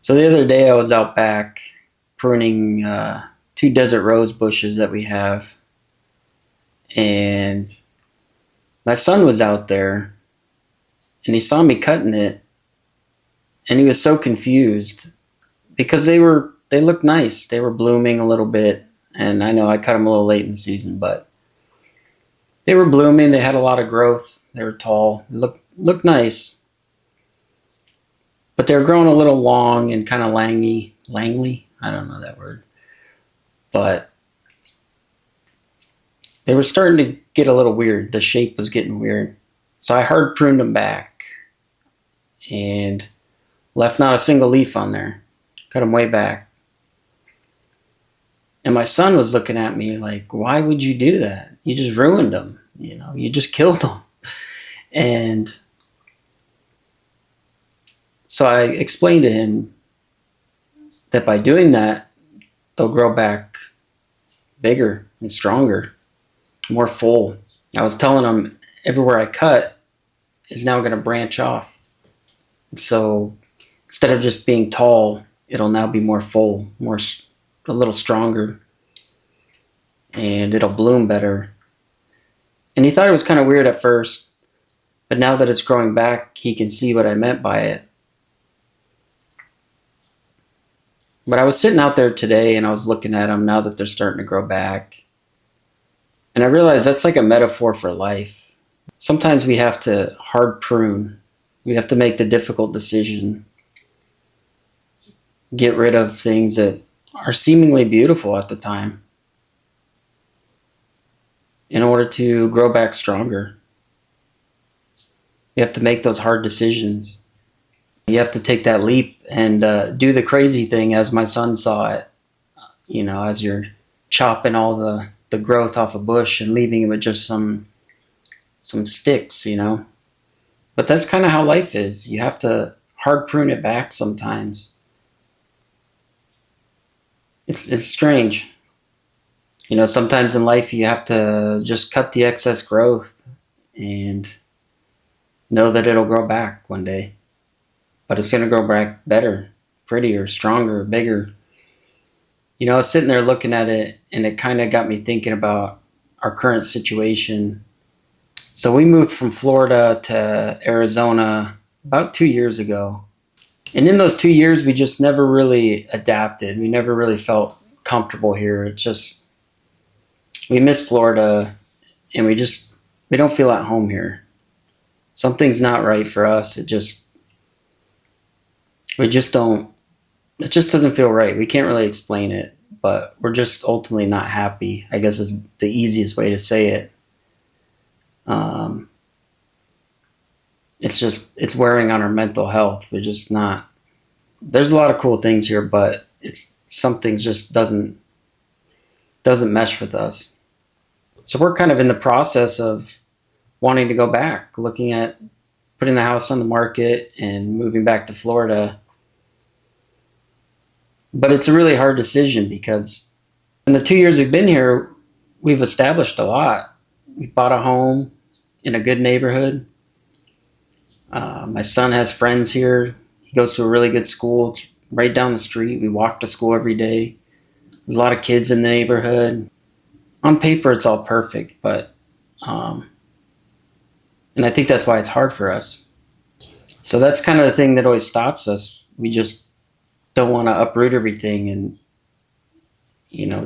So the other day I was out back pruning two desert rose bushes that we have, and my son was out there, and he saw me cutting it, and he was so confused because they looked nice. They were blooming a little bit, and I know I cut them a little late in the season, but they were blooming. They had a lot of growth. They were tall. They looked nice, but they were growing a little long and kind of langly. I don't know that word, but they were starting to get a little weird. The shape was getting weird, so I hard pruned them back and left not a single leaf on there. Cut them way back. And my son was looking at me like, why would you do that? You just ruined them. You just killed them. And so I explained to him that by doing that, they'll grow back bigger and stronger, more full. I was telling him everywhere I cut is now going to branch off. So instead of just being tall, it'll now be more full, a little stronger, and it'll bloom better. And he thought it was kind of weird at first, but now that it's growing back, he can see what I meant by it. But I was sitting out there today and I was looking at them now that they're starting to grow back. And I realized that's like a metaphor for life. Sometimes we have to hard prune. We have to make the difficult decision. Get rid of things that are seemingly beautiful at the time in order to grow back stronger. You have to make those hard decisions. You have to take that leap and do the crazy thing as my son saw it. As you're chopping all the growth off a bush and leaving it with just some sticks, But that's kind of how life is. You have to hard prune it back sometimes. It's strange. Sometimes in life you have to just cut the excess growth and know that it'll grow back one day. But it's going to grow back better, prettier, stronger, bigger. I was sitting there looking at it, and it kind of got me thinking about our current situation. So we moved from Florida to Arizona about 2 years ago. And in those 2 years, we just never really adapted. We never really felt comfortable here. We miss Florida, and we don't feel at home here. Something's not right for us. It just doesn't feel right. We can't really explain it, but we're just ultimately not happy, I guess is the easiest way to say it. It's wearing on our mental health. We're just not, there's a lot of cool things here, but something just doesn't mesh with us. So we're kind of in the process of wanting to go back, looking at putting the house on the market and moving back to Florida. But it's a really hard decision because in the 2 years we've been here, we've established a lot. We've bought a home in a good neighborhood. My son has friends here. He goes to a really good school. It's right down the street. We walk to school every day. There's a lot of kids in the neighborhood. On paper, it's all perfect, but and I think that's why it's hard for us. So that's kind of the thing that always stops us. We just don't want to uproot everything and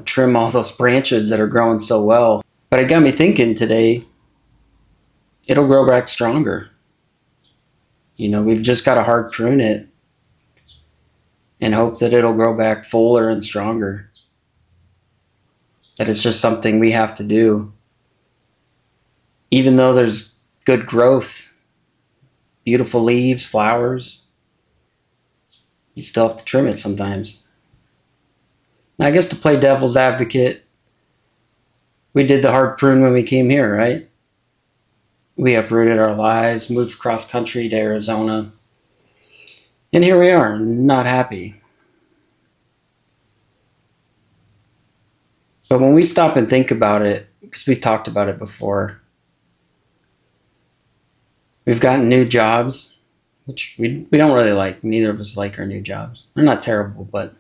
trim all those branches that are growing so well. But it got me thinking today, it'll grow back stronger. We've just got to hard prune it and hope that it'll grow back fuller and stronger. That it's just something we have to do. Even though there's good growth, beautiful leaves, flowers, you still have to trim it sometimes. Now, I guess to play devil's advocate, we did the hard prune when we came here, right? We uprooted our lives, moved across country to Arizona, and here we are, not happy. But when we stop and think about it, because we've talked about it before, we've gotten new jobs, which we don't really like. Neither of us like our new jobs. They're not terrible, but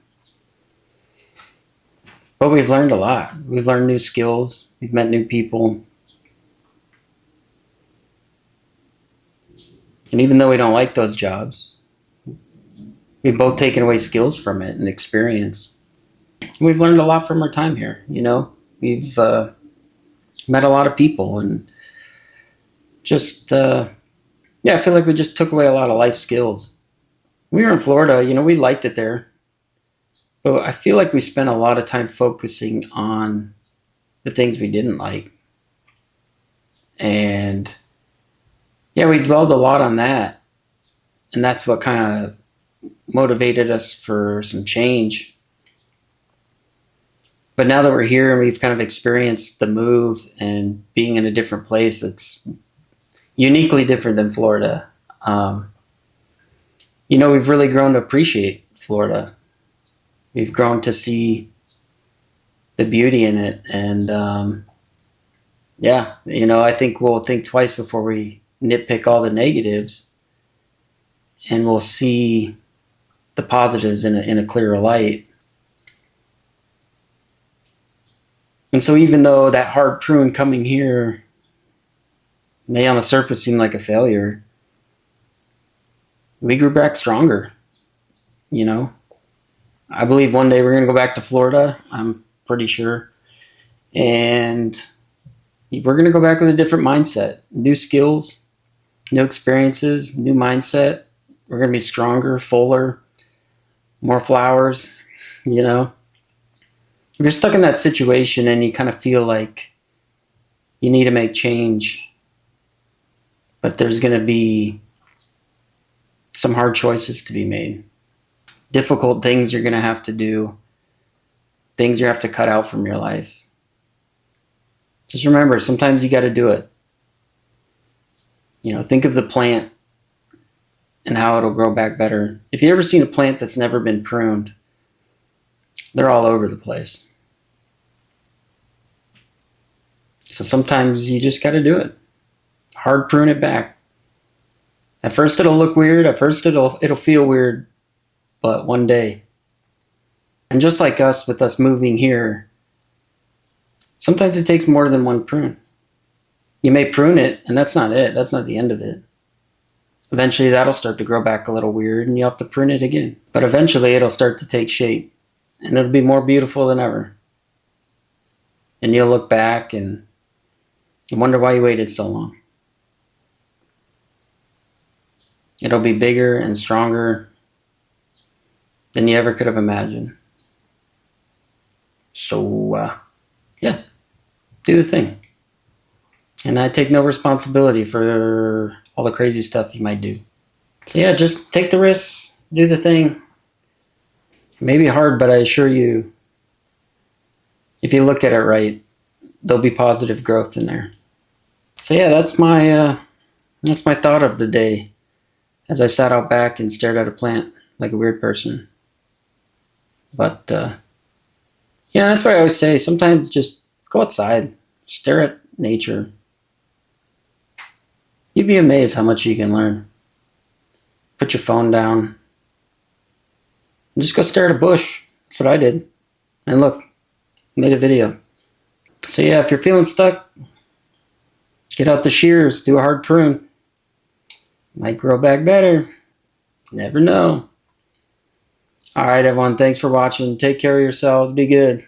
we've learned a lot. We've learned new skills. We've met new people. And even though we don't like those jobs, we've both taken away skills from it and experience. We've learned a lot from our time here. We've met a lot of people and just, I feel like we just took away a lot of life skills. We were in Florida, we liked it there. But I feel like we spent a lot of time focusing on the things we didn't like. And we dwelled a lot on that. And that's what kind of motivated us for some change. But now that we're here and we've kind of experienced the move and being in a different place that's uniquely different than Florida, we've really grown to appreciate Florida. We've grown to see the beauty in it. And I think we'll think twice before we nitpick all the negatives, and we'll see the positives in a clearer light. And so even though that hard prune coming here may on the surface seem like a failure, we grew back stronger. I believe one day we're going to go back to Florida. I'm pretty sure. And we're going to go back with a different mindset, new skills, new experiences, new mindset. We're going to be stronger, fuller, more flowers, If you're stuck in that situation and you kind of feel like you need to make change, but there's going to be some hard choices to be made. Difficult things you're going to have to do, things you have to cut out from your life. Just remember, sometimes you got to do it. Think of the plant and how it'll grow back better. If you've ever seen a plant that's never been pruned, they're all over the place. So sometimes you just got to do it. Hard prune it back. At first it'll look weird. At first it'll feel weird. But one day, and just like us with us moving here, sometimes it takes more than one prune. You may prune it, and that's not it. That's not the end of it. Eventually that'll start to grow back a little weird, and you have to prune it again. But eventually it'll start to take shape, and it'll be more beautiful than ever. And you'll look back and wonder why you waited so long. It'll be bigger and stronger than you ever could have imagined. So, do the thing. And I take no responsibility for all the crazy stuff you might do. So just take the risks, do the thing. It may be hard, but I assure you, if you look at it right, there'll be positive growth in there. So that's my thought of the day as I sat out back and stared at a plant like a weird person. But, that's what I always say. Sometimes just go outside, stare at nature. You'd be amazed how much you can learn. Put your phone down and just go stare at a bush. That's what I did. And look, made a video. So if you're feeling stuck, get out the shears, do a hard prune. Might grow back better. Never know. All right, everyone. Thanks for watching. Take care of yourselves. Be good.